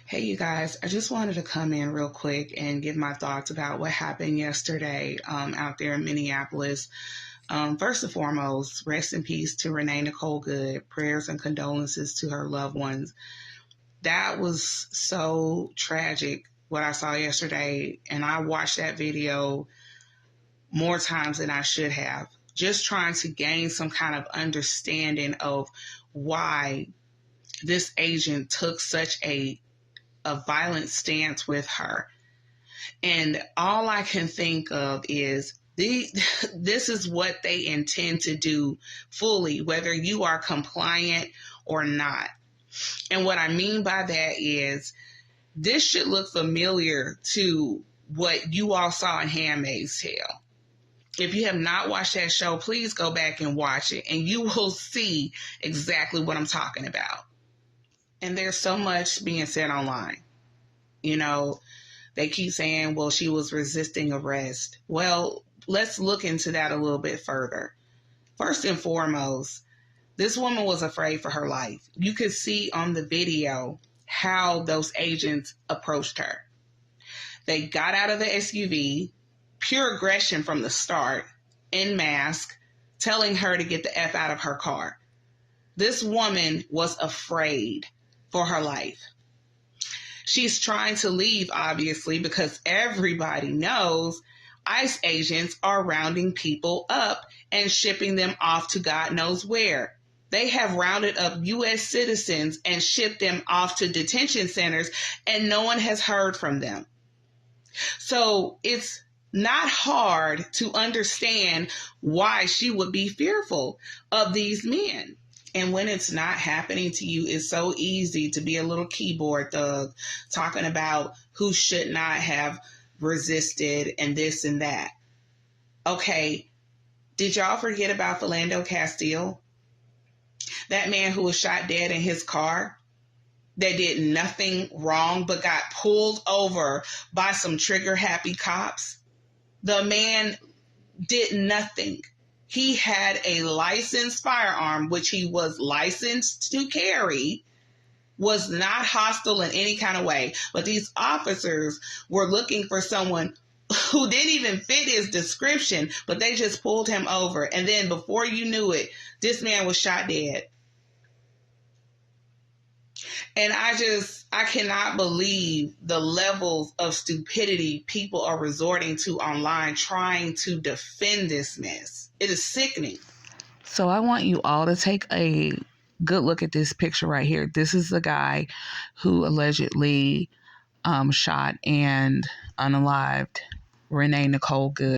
Hey, you guys, I just wanted to come in real quick and give my thoughts about what happened yesterday out there in Minneapolis. First and foremost, rest in peace to Renee Nicole Good. Prayers and condolences to her loved ones. That was so tragic what I saw yesterday, and I watched that video more times than I should have, just trying to gain some kind of understanding of why this agent took such a violent stance with her. And all I can think of is this is what they intend to do fully, whether you are compliant or not. And what I mean by that is this should look familiar to what you all saw in Handmaid's Tale. If you have not watched that show, please go back and watch it, and you will see exactly what I'm talking about. And there's so much being said online. You know, they keep saying, well, she was resisting arrest. Well, let's look into that a little bit further. First and foremost, this woman was afraid for her life. You could see on the video how those agents approached her. They got out of the SUV, pure aggression from the start, in mask, telling her to get the F out of her car. This woman was afraid for her life. She's trying to leave, obviously, because everybody knows ICE agents are rounding people up and shipping them off to God knows where. They have rounded up U.S. citizens and shipped them off to detention centers, and no one has heard from them. So it's not hard to understand why she would be fearful of these men. And when it's not happening to you, it's so easy to be a little keyboard thug talking about who should not have resisted and this and that. Okay, did y'all forget about Philando Castile? That man who was shot dead in his car that did nothing wrong but got pulled over by some trigger-happy cops. The man did nothing. He had a licensed firearm, which he was licensed to carry, was not hostile in any kind of way. But these officers were looking for someone who didn't even fit his description, but they just pulled him over. And then before you knew it, this man was shot dead. And I cannot believe the levels of stupidity people are resorting to online trying to defend this mess. It is sickening. So I want you all to take a good look at this picture right here. This is the guy who allegedly shot and unalived Renee Nicole Good.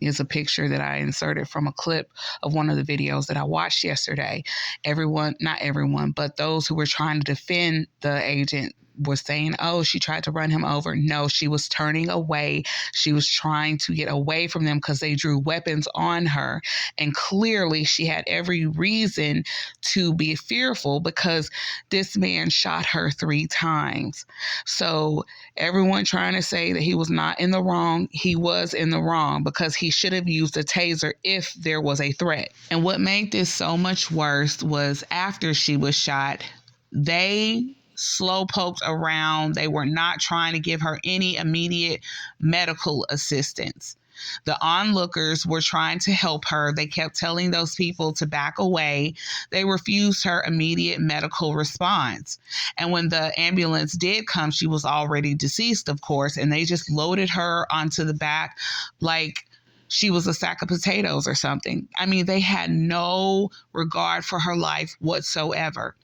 Is a picture that I inserted from a clip of one of the videos that I watched yesterday. Not everyone, but those who were trying to defend the agent were saying, oh, she tried to run him over. No, she was turning away. She was trying to get away from them because they drew weapons on her. And clearly she had every reason to be fearful because this man shot her 3 times. So everyone trying to say that he was not in the wrong, he was in the wrong because he should have used a taser if there was a threat. And what made this so much worse was after she was shot, they slow poked around. They were not trying to give her any immediate medical assistance. The onlookers were trying to help her. They kept telling those people to back away. They refused her immediate medical response. And when the ambulance did come, she was already deceased, of course, and they just loaded her onto the back like she was a sack of potatoes or something. I mean, they had no regard for her life whatsoever.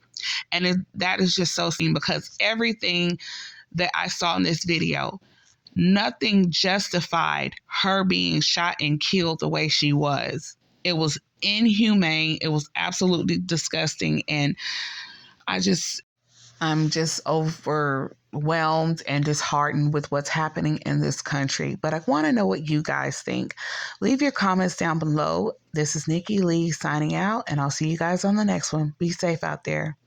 And that is just so seen because everything that I saw in this video, nothing justified her being shot and killed the way she was. It was inhumane. It was absolutely disgusting. And I'm just overwhelmed and disheartened with what's happening in this country. But I want to know what you guys think. Leave your comments down below. This is Nikki Lee signing out, and I'll see you guys on the next one. Be safe out there.